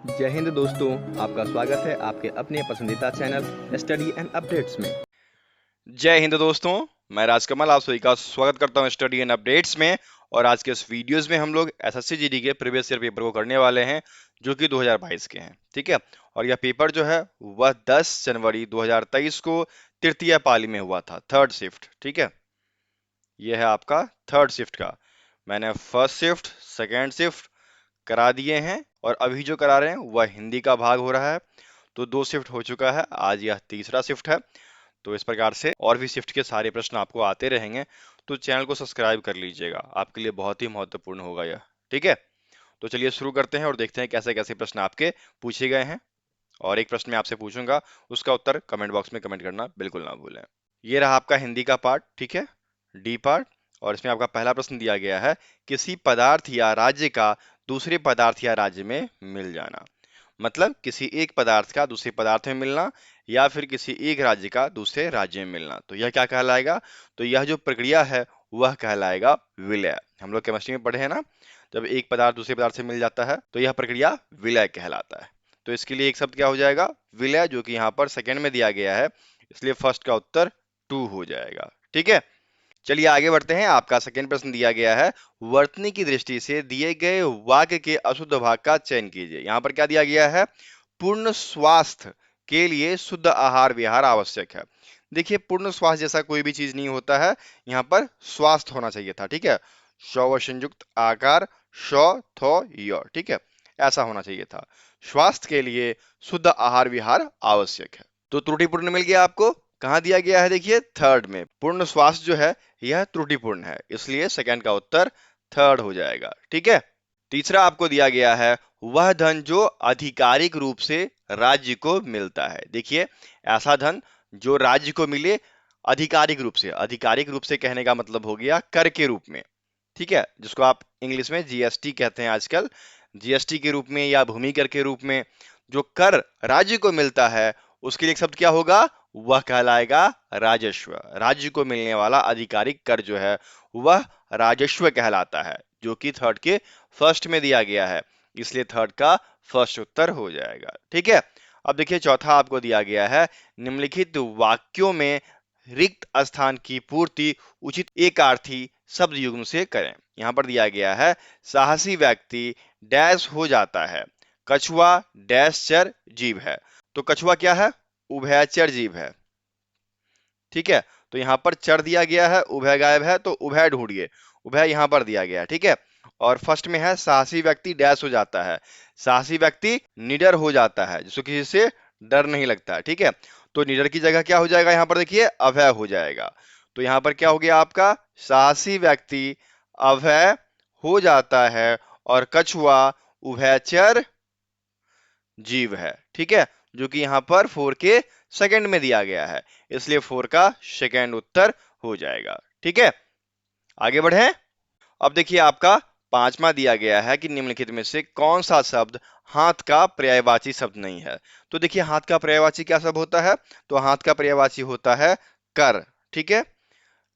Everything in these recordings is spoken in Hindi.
जय हिंद दोस्तों, आपका स्वागत है आपके अपने पसंदीदा चैनल स्टडी एंड अपडेट्स में। जय हिंद दोस्तों। मैं राजकमल आप सभी का स्वागत करता हूं स्टडी एंड अपडेट्स में। और आज के इस वीडियोस में हम लोग एसएससी जीडी के प्रीवियस ईयर पेपर को करने वाले हैं जो कि 2022 के हैं। ठीक है। और यह पेपर जो है वह 10 जनवरी 2023 को तृतीय पाली में हुआ था, थर्ड शिफ्ट। ठीक है, यह है आपका थर्ड शिफ्ट का। मैंने फर्स्ट शिफ्ट सेकेंड शिफ्ट करा दिए हैं और अभी जो करा रहे हैं वह हिंदी का भाग हो रहा है। तो 2 शिफ्ट हो चुका है, आज यह तीसरा शिफ्ट है। तो इस प्रकार से और भी शिफ्ट के सारे प्रश्न आपको आते रहेंगे, तो चैनल को सब्सक्राइब कर लीजिएगा, आपके लिए बहुत ही महत्वपूर्ण होगा यह। ठीक है, तो चलिए शुरू करते हैं और देखते हैं कैसे कैसे प्रश्न आपके पूछे गए हैं। और एक प्रश्न मैं आपसे पूछूंगा, उसका उत्तर कमेंट बॉक्स में कमेंट करना बिल्कुल ना भूलें। ये रहा आपका हिंदी का पार्ट, ठीक है, डी पार्ट। और इसमें आपका पहला प्रश्न दिया गया है, किसी पदार्थ या राज्य का दूसरे पदार्थ या राज्य में मिल जाना। मतलब किसी एक पदार्थ का दूसरे पदार्थ में मिलना या फिर किसी एक राज्य का दूसरे राज्य में मिलना, तो यह क्या कहलाएगा? तो यह जो प्रक्रिया है वह कहलाएगा विलय। हम लोग केमिस्ट्री में पढ़े हैं ना, जब एक पदार्थ दूसरे पदार्थ से मिल जाता है तो यह प्रक्रिया विलय कहलाता है। तो इसके लिए एक शब्द क्या हो जाएगा? विलय, जो कि यहाँ पर सेकेंड में दिया गया है, इसलिए फर्स्ट का उत्तर 2 हो जाएगा। ठीक है, चलिए आगे बढ़ते हैं। आपका सेकेंड प्रश्न दिया गया है, वर्तनी की दृष्टि से दिए गए वाक्य के अशुद्ध भाग का चयन कीजिए। यहाँ पर क्या दिया गया है? पूर्ण स्वास्थ्य के लिए शुद्ध आहार विहार आवश्यक है। देखिए, पूर्ण स्वास्थ्य जैसा कोई भी चीज नहीं होता है, यहाँ पर स्वास्थ्य होना चाहिए था। ठीक है, शौ व संयुक्त आकार, शौ थो य, ठीक है, ऐसा होना चाहिए था। स्वास्थ्य के लिए शुद्ध आहार विहार आवश्यक है, तो त्रुटिपूर्ण मिल गया आपको। कहाँ दिया गया है? देखिए थर्ड में। पूर्ण स्वास्थ्य जो है यह त्रुटिपूर्ण है, इसलिए सेकंड का उत्तर थर्ड हो जाएगा। ठीक है, तीसरा आपको दिया गया है, वह धन जो आधिकारिक रूप से राज्य को मिलता है। देखिए, ऐसा धन जो राज्य को मिले आधिकारिक रूप से। आधिकारिक रूप से कहने का मतलब हो गया कर के रूप में। ठीक है, जिसको आप इंग्लिश में जीएसटी कहते हैं आजकल। जीएसटी के रूप में या भूमि कर के रूप में जो कर राज्य को मिलता है, उसके लिए एक शब्द क्या होगा? वह कहलाएगा राजस्व। राज्य को मिलने वाला आधिकारिक कर जो है वह राजस्व कहलाता है, जो कि थर्ड के फर्स्ट में दिया गया है, इसलिए थर्ड का फर्स्ट उत्तर हो जाएगा। ठीक है, अब देखिए चौथा आपको दिया गया है, निम्नलिखित वाक्यों में रिक्त स्थान की पूर्ति उचित एकार्थी शब्द युग्म से करें। यहां पर दिया गया है, साहसी व्यक्ति डैश हो जाता है, कछुआ डैश चर जीव है। तो कछुआ क्या है? उभयचर जीव है। ठीक है, तो यहाँ पर चर दिया गया है, उभय गायब है, तो उभय ढूंढिए। उभय यहाँ पर दिया गया है। ठीक है, और फर्स्ट में है, साहसी व्यक्ति डैश हो जाता है। साहसी व्यक्ति निडर हो जाता है, जिसको किसी से डर नहीं लगता है। ठीक है, तो निडर की जगह क्या हो जाएगा? यहाँ पर देखिए अभय हो जाएगा। तो यहाँ पर क्या हो गया आपका? साहसी व्यक्ति अभय हो जाता है और कछुआ उभयचर जीव है। ठीक है, जो कि यहाँ पर 4 के सेकंड में दिया गया है, इसलिए 4 का सेकंड उत्तर हो जाएगा। ठीक है, आगे बढ़े। अब देखिए आपका पांचवा दिया गया है कि निम्नलिखित में से कौन सा शब्द हाथ का पर्यायवाची शब्द नहीं है। तो देखिए, हाथ का पर्यायवाची क्या शब्द होता है? तो हाथ का पर्यायवाची होता है कर। ठीक है,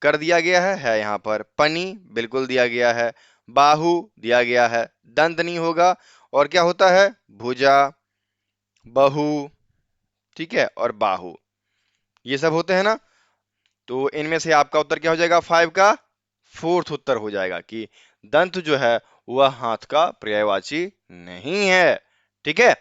कर दिया गया है यहाँ पर। पनी बिल्कुल दिया गया है, बाहु दिया गया है, दंत नहीं होगा, और क्या होता है? भुजा, बहु, ठीक है, और बाहु, ये सब होते हैं ना। तो इनमें से आपका उत्तर क्या हो जाएगा? 5 का फोर्थ उत्तर हो जाएगा कि दंत जो है वह हाथ का पर्यायवाची नहीं है। ठीक है,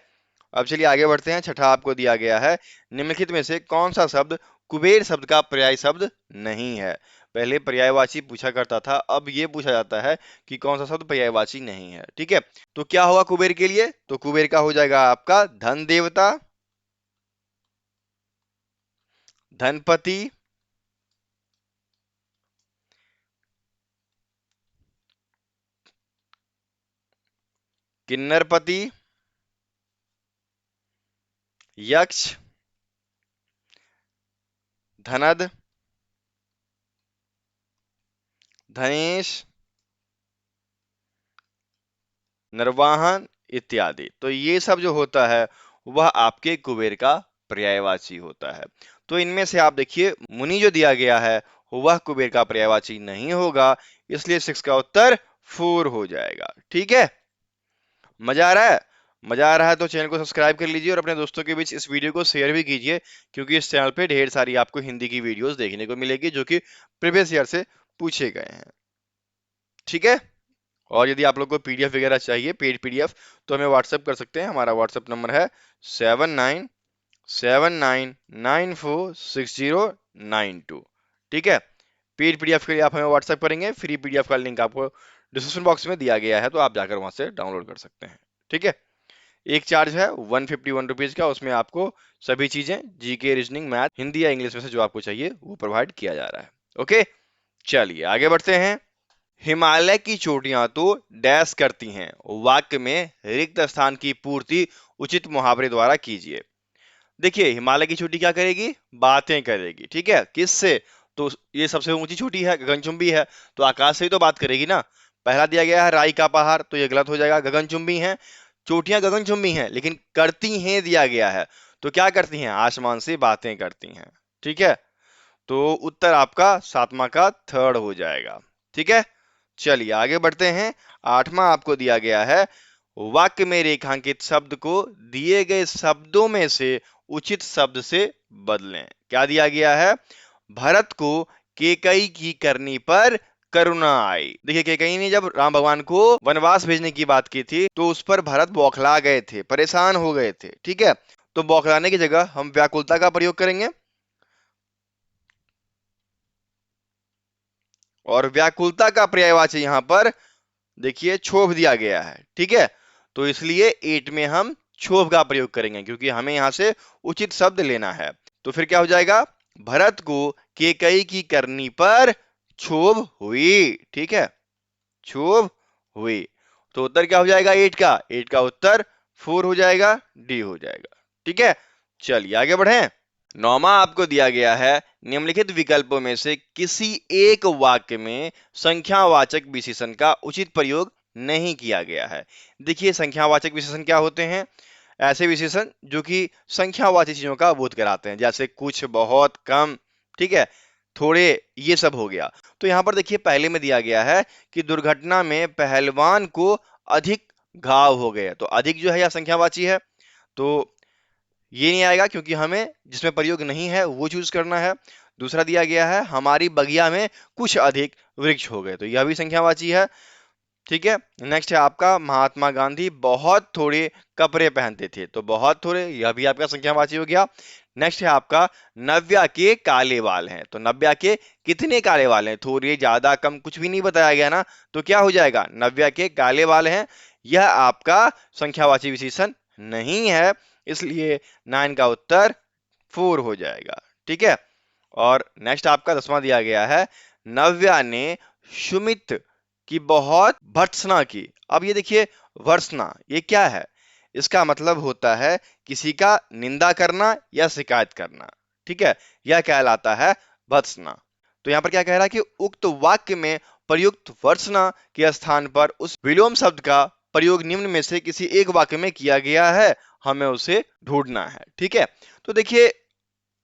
अब चलिए आगे बढ़ते हैं। छठा आपको दिया गया है, निम्नलिखित में से कौन सा शब्द कुबेर शब्द का पर्याय शब्द नहीं है। पहले पर्यायवाची पूछा करता था, अब ये पूछा जाता है कि कौन सा शब्द पर्यायवाची नहीं है। ठीक है, तो क्या होगा कुबेर के लिए? तो कुबेर का हो जाएगा आपका धन देवता, धनपति, किन्नरपति, यक्ष, धनद, धनेश, निर्वाहन इत्यादि। तो ये सब जो होता है वह आपके कुबेर का पर्यायवाची होता है। तो इनमें से आप देखिए, मुनि जो दिया गया है वह कुबेर का पर्यायवाची नहीं होगा, इसलिए 6 का उत्तर 4 हो जाएगा। ठीक है, मजा आ रहा है? मजा आ रहा है तो चैनल को सब्सक्राइब कर लीजिए और अपने दोस्तों के बीच इस वीडियो को शेयर भी कीजिए, क्योंकि इस चैनल पे ढेर सारी आपको हिंदी की वीडियोस देखने को मिलेगी जो कि प्रीवियस ईयर से पूछे गए हैं। ठीक है। और यदि आप लोग को पीडीएफ वगैरह चाहिए, पेड पीडीएफ, तो हमें व्हाट्सएप कर सकते हैं। हमारा व्हाट्सएप नंबर है 7979946092। ठीक है। पेड पीडीएफ के लिए आप हमें व्हाट्सएप करेंगे, फ्री पीडीएफ का लिंक आपको डिस्क्रिप्शन बॉक्स में दिया गया है, तो आप जाकर वहां से डाउनलोड कर सकते हैं। ठीक है। एक चार्ज है 151 रुपीज का, उसमें आपको सभी चीजें जीके, रीजनिंग, मैथ, हिंदी या इंग्लिश में से जो आपको चाहिए वो प्रोवाइड किया जा रहा है। ओके, चलिए आगे बढ़ते हैं। हिमालय की चोटियां तो डैश करती हैं, वाक्य में रिक्त स्थान की पूर्ति उचित मुहावरे द्वारा कीजिए। देखिए, हिमालय की चोटी क्या करेगी? बातें करेगी। ठीक है, किससे? तो ये सबसे ऊंची चोटी है, गगनचुंबी है, तो आकाश से ही तो बात करेगी ना। पहला दिया गया है राई का पहाड़, तो ये गलत हो जाएगा। गगनचुंबी है, चोटियां गगनचुंबी हैं, लेकिन करती हैं दिया गया है, तो क्या करती हैं? आसमान से बातें करती हैं। ठीक है, तो उत्तर आपका सातवां का थर्ड हो जाएगा। ठीक है, चलिए आगे बढ़ते हैं। आठवां आपको दिया गया है, वाक्य में रेखांकित शब्द को दिए गए शब्दों में से उचित शब्द से बदलें। क्या दिया गया है? भरत को केकई की करनी पर करुणा आई। देखिए, केकई ने जब राम भगवान को वनवास भेजने की बात की थी, तो उस पर भरत बौखला गए थे, परेशान हो गए थे। ठीक है, तो बौखलाने की जगह हम व्याकुलता का प्रयोग करेंगे, और व्याकुलता का पर्यायवाची यहां पर देखिए क्षोभ दिया गया है। ठीक है, तो इसलिए 8 में हम क्षोभ का प्रयोग करेंगे, क्योंकि हमें यहां से उचित शब्द लेना है। तो फिर क्या हो जाएगा? भरत को केकई की करनी पर क्षोभ हुई। ठीक है, क्षोभ हुई। तो उत्तर क्या हो जाएगा? 8 का। 8 का उत्तर 4 हो जाएगा, डी हो जाएगा। ठीक है, चलिए आगे बढ़ें। नौमा आपको दिया गया है, निम्नलिखित विकल्पों में से किसी एक वाक्य में संख्यावाचक विशेषण का उचित प्रयोग नहीं किया गया है। देखिए, संख्यावाचक विशेषण क्या होते हैं? ऐसे विशेषण जो कि संख्यावाची चीजों का बोध कराते हैं, जैसे कुछ, बहुत, कम, ठीक है, थोड़े, ये सब हो गया। तो यहां पर देखिए, पहले में दिया गया है कि दुर्घटना में पहलवान को अधिक घाव हो गए, तो अधिक जो है या संख्यावाची है, तो ये नहीं आएगा, क्योंकि हमें जिसमें प्रयोग नहीं है वो चूज करना है। दूसरा दिया गया है, हमारी बगिया में कुछ अधिक वृक्ष हो गए, तो यह भी संख्यावाची है। ठीक है, नेक्स्ट है आपका, महात्मा गांधी बहुत थोड़े कपड़े पहनते थे, तो बहुत थोड़े, यह भी आपका संख्यावाची हो गया। नेक्स्ट है आपका, नव्या के काले बाल हैं, तो नव्या के कितने काले बाल हैं? थोड़े, ज्यादा, कम, कुछ भी नहीं बताया गया ना, तो क्या हो जाएगा? नव्या के काले बाल हैं, यह आपका संख्यावाची विशेषण नहीं है, इसलिए 9 का उत्तर 4 हो जाएगा। ठीक है, और नेक्स्ट आपका 10वां दिया गया है, नव्या ने सुमित की बहुत भर्त्सना की। अब ये देखिए, भर्त्सना ये क्या है? इसका मतलब होता है किसी का निंदा करना या शिकायत करना। ठीक है, यह कहलाता है भर्त्सना। तो यहां पर क्या कह रहा है कि उक्त वाक्य में प्रयुक्त भर्त्सना के स्थान पर उस विलोम शब्द का प्रयोग निम्न में से किसी एक वाक्य में किया गया है, हमें उसे ढूंढना है। ठीक है, तो देखिए,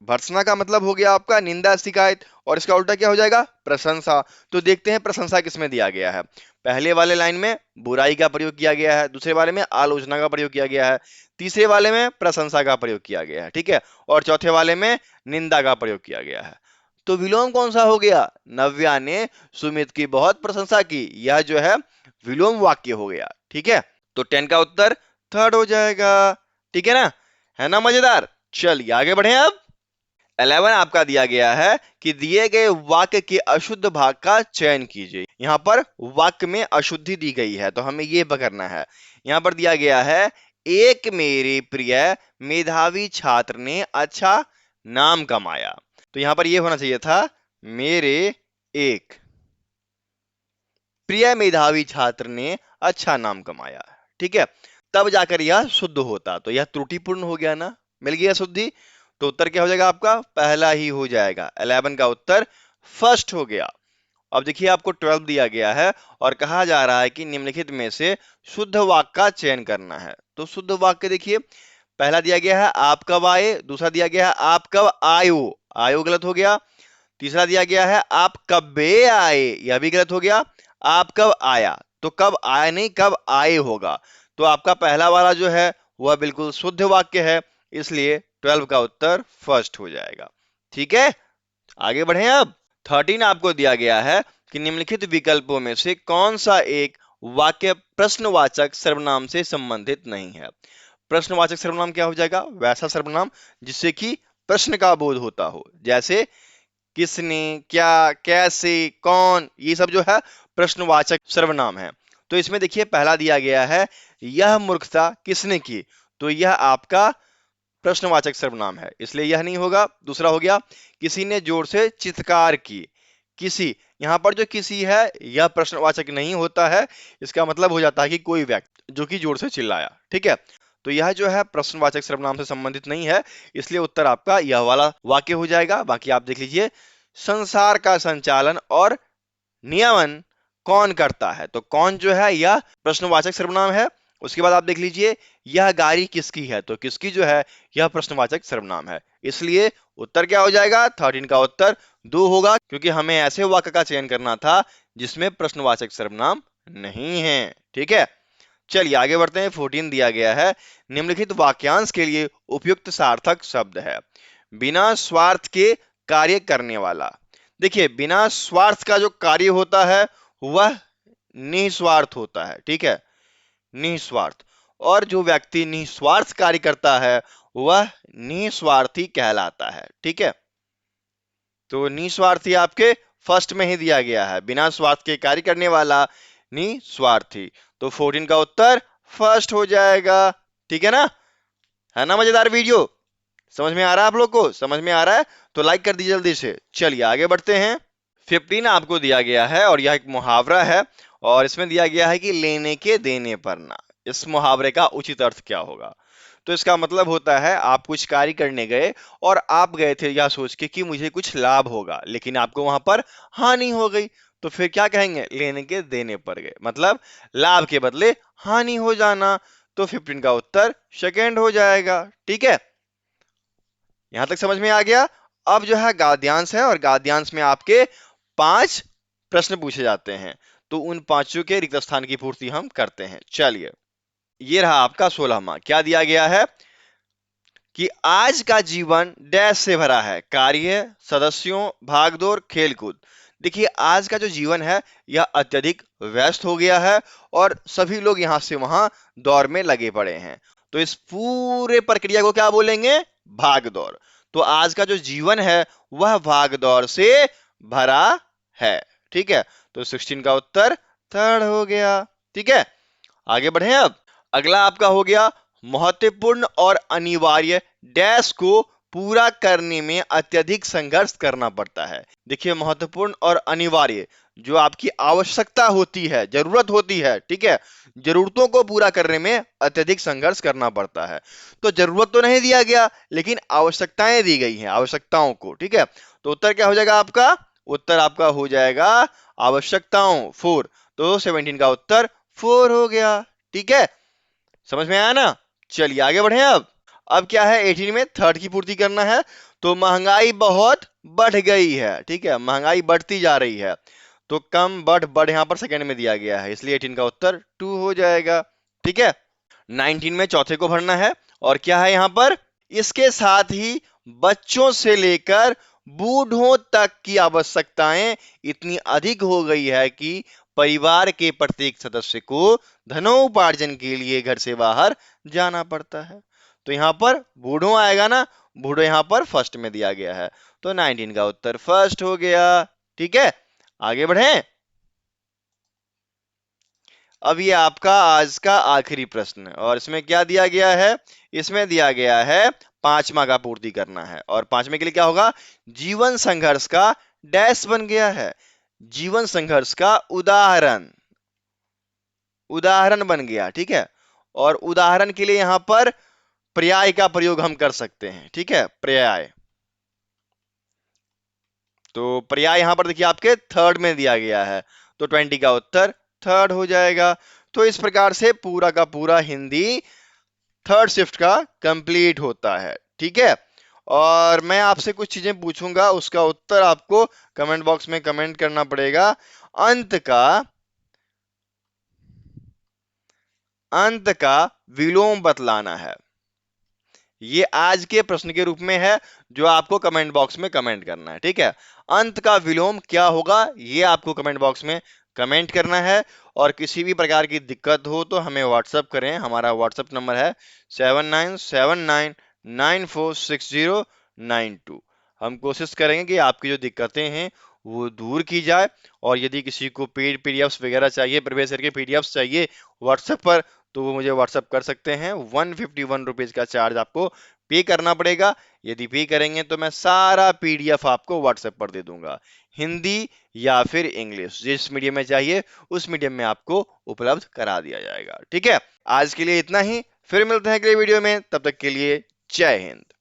भर्त्सना का मतलब हो गया आपका निंदा, शिकायत, और इसका उल्टा क्या हो जाएगा? प्रशंसा। तो देखते हैं प्रशंसा किसमें दिया गया है। पहले वाले लाइन में बुराई का प्रयोग किया गया है, दूसरे वाले में आलोचना का प्रयोग किया गया है, तीसरे वाले में प्रशंसा का प्रयोग किया गया है। ठीक है, और चौथे वाले में निंदा का प्रयोग किया गया है। तो विलोम कौन सा हो गया? नव्या ने सुमित की बहुत प्रशंसा की, यह जो है विलोम वाक्य हो गया। ठीक है, तो 10 का उत्तर थर्ड हो जाएगा। ठीक है ना मजेदार? चलिए आगे बढ़े। अब 11 आपका दिया गया है कि दिए गए वाक्य के अशुद्ध भाग का चयन कीजिए। यहां पर वाक्य में अशुद्धि दी गई है, तो हमें यह पकड़ना है। यहां पर दिया गया है, एक मेरे प्रिय मेधावी छात्र ने अच्छा नाम कमाया, तो यहां पर यह होना चाहिए था, मेरे एक प्रिय मेधावी छात्र ने अच्छा नाम कमाया। ठीक है, तब जाकर यह शुद्ध होता, तो यह त्रुटिपूर्ण हो गया ना, मिल गया शुद्धि। तो उत्तर क्या हो जाएगा आपका? पहला ही हो जाएगा। 11 का उत्तर फर्स्ट हो गया। अब देखिए, आपको 12 दिया गया है और कहा जा रहा है कि निम्नलिखित में से शुद्ध वाक्य का चयन करना है। तो शुद्ध वाक्य देखिए, पहला दिया गया है आप कब आए, दूसरा दिया गया है आप कब आयो, आयो गलत हो गया। तीसरा दिया गया है आप कब आए, यह भी गलत हो गया। आप कब आया, तो कब आया नहीं, कब आए होगा। तो आपका पहला वाला जो है वह बिल्कुल शुद्ध वाक्य है, इसलिए 12 का उत्तर फर्स्ट हो जाएगा। ठीक है, आगे बढ़े। अब 13 आपको दिया गया है कि निम्नलिखित विकल्पों में से कौन सा एक वाक्य प्रश्नवाचक सर्वनाम से संबंधित नहीं है। प्रश्नवाचक सर्वनाम क्या हो जाएगा? वैसा सर्वनाम जिससे कि प्रश्न का बोध होता हो, जैसे किसने, क्या, कैसे, कौन, ये सब जो है प्रश्नवाचक सर्वनाम है। तो इसमें देखिए पहला दिया गया है यह मूर्खता किसने की, तो यह आपका प्रश्नवाचक सर्वनाम है, इसलिए यह नहीं होगा। दूसरा हो गया किसी ने जोर से चित्कार की, किसी, यहां पर जो किसी है यह प्रश्नवाचक नहीं होता है, इसका मतलब हो जाता है कि कोई व्यक्ति जो कि जोर से चिल्लाया। ठीक है, तो यह जो है प्रश्नवाचक सर्वनाम से संबंधित नहीं है, इसलिए उत्तर आपका यह वाला वाक्य हो जाएगा। बाकी आप देख लीजिए, संसार का संचालन और नियमन कौन करता है, तो कौन जो है यह प्रश्नवाचक सर्वनाम है। उसके बाद आप देख लीजिए, यह गाड़ी किसकी है, तो किसकी जो है यह प्रश्नवाचक सर्वनाम है, इसलिए उत्तर क्या हो जाएगा? 13 का उत्तर 2 होगा, क्योंकि हमें ऐसे वाक्य का चयन करना था जिसमें प्रश्नवाचक सर्वनाम नहीं है। ठीक है, चलिए आगे बढ़ते हैं। 14 दिया गया है निम्नलिखित वाक्यांश के लिए उपयुक्त सार्थक शब्द है। बिना स्वार्थ के कार्य करने वाला। देखिए, बिना स्वार्थ का जो कार्य होता है वह निस्वार्थ होता है। ठीक है, निस्वार्थ, और जो व्यक्ति निस्वार्थ कार्य करता है वह निस्वार्थी कहलाता है। ठीक है, तो निस्वार्थी आपके फर्स्ट में ही दिया गया है, बिना स्वार्थ के कार्य करने वाला निस्वार्थी, तो 14 का उत्तर फर्स्ट हो जाएगा। ठीक है ना मजेदार वीडियो? समझ में आ रहा है आप लोग को? समझ में आ रहा है तो लाइक कर दीजिए जल्दी से। चलिए आगे बढ़ते हैं। 15 आपको दिया गया है और यह एक मुहावरा है, और इसमें दिया गया है कि लेने के देने पर ना। इस मुहावरे का उचित अर्थ क्या होगा? तो इसका मतलब होता है आप कुछ कार्य करने गए और आप गए थे यह सोच के कि मुझे कुछ लाभ होगा, लेकिन आपको वहां पर हानि हो गई, तो फिर क्या कहेंगे? लेने के देने पर गए, मतलब लाभ के बदले हानि हो जाना। तो 15 का उत्तर सेकेंड हो जाएगा। ठीक है, यहां तक समझ में आ गया। अब जो है गाद्यांश है, और गाद्यांश में आपके 5 प्रश्न पूछे जाते हैं, तो उन पांचों के रिक्त स्थान की पूर्ति हम करते हैं। चलिए, ये रहा आपका 16वां। क्या दिया गया है कि आज का जीवन डैश से भरा है? कार्य, सदस्यों, भागदौड़, खेलकूद। देखिए, आज का जो जीवन है यह अत्यधिक व्यस्त हो गया है और सभी लोग यहां से वहां दौड़ में लगे पड़े हैं, तो इस पूरे प्रक्रिया को क्या बोलेंगे? भागदौड़। तो आज का जो जीवन है वह भागदौड़ से भरा है। ठीक है, तो 16 का उत्तर थर्ड हो गया। ठीक है, आगे बढ़े। अब अगला आपका हो गया महत्वपूर्ण और अनिवार्य डैश को पूरा करने में अत्यधिक संघर्ष करना पड़ता है। देखिए, महत्वपूर्ण और अनिवार्य जो आपकी आवश्यकता होती है, जरूरत होती है, ठीक है, जरूरतों को पूरा करने में अत्यधिक संघर्ष करना पड़ता है। तो जरूरत तो नहीं दिया गया, लेकिन आवश्यकताएं दी गई हैं, आवश्यकताओं को। ठीक है, तो उत्तर क्या हो जाएगा आपका? उत्तर आपका हो जाएगा आवश्यकताओं, 4। तो 17 का उत्तर 4 हो गया। ठीक है, समझ में आया ना? चलिए आगे बढ़े। अब क्या है? 18 में थर्ड की पूर्ति करना है, तो महंगाई बहुत बढ़ गई है। ठीक है, महंगाई बढ़ती जा रही है, तो कम बढ़ बढ़ यहां पर सेकंड में दिया गया है, इसलिए 18 का उत्तर 2 हो जाएगा। ठीक है, 19 में चौथे को भरना है, और क्या है यहां पर? इसके साथ ही बच्चों से लेकर बूढ़ों तक की आवश्यकताएं इतनी अधिक हो गई है कि परिवार के प्रत्येक सदस्य को धनोपार्जन के लिए घर से बाहर जाना पड़ता है। तो यहां पर बूढ़ों आएगा ना, बूढ़ो यहां पर फर्स्ट में दिया गया है, तो 19 का उत्तर फर्स्ट हो गया। ठीक है, आगे बढ़े। अब ये आपका आज का आखिरी प्रश्न, और इसमें क्या दिया गया है? इसमें दिया गया है 5वां का पूर्ति करना है, और 5वें के लिए क्या होगा? जीवन संघर्ष का डैश बन गया है, जीवन संघर्ष का उदाहरण, उदाहरण बन गया। ठीक है, और उदाहरण के लिए यहां पर पर्याय का प्रयोग हम कर सकते हैं। ठीक है, पर्याय, तो पर्याय यहां पर देखिए आपके थर्ड में दिया गया है, तो 20 का उत्तर थर्ड हो जाएगा। तो इस प्रकार से पूरा का पूरा हिंदी थर्ड शिफ्ट का कंप्लीट होता है। ठीक है, और मैं आपसे कुछ चीजें पूछूंगा, उसका उत्तर आपको कमेंट बॉक्स में कमेंट करना पड़ेगा। अंत का अंत का विलोम बतलाना है। ये आज के प्रश्न के रूप में है जो आपको कमेंट बॉक्स में कमेंट करना है। ठीक है, अंत का विलोम क्या होगा ये आपको कमेंट बॉक्स में कमेंट करना है। और किसी भी प्रकार की दिक्कत हो तो हमें व्हाट्सअप करें। हमारा व्हाट्सअप नंबर है 7979946092। हम कोशिश करेंगे कि आपकी जो दिक्कतें हैं वो दूर की जाए। और यदि किसी को पेड पीडीएफ्स वगैरह चाहिए, प्रीवियस ईयर के पीडीएफ्स चाहिए व्हाट्सएप पर, तो वो मुझे व्हाट्सएप कर सकते हैं। 151 रुपीज का चार्ज आपको पे करना पड़ेगा। यदि पे करेंगे तो मैं सारा पीडीएफ आपको व्हाट्सएप पर दे दूंगा, हिंदी या फिर इंग्लिश, जिस मीडियम में चाहिए उस मीडियम में आपको उपलब्ध करा दिया जाएगा। ठीक है, आज के लिए इतना ही, फिर मिलते हैं अगले वीडियो में, तब तक के लिए जय हिंद।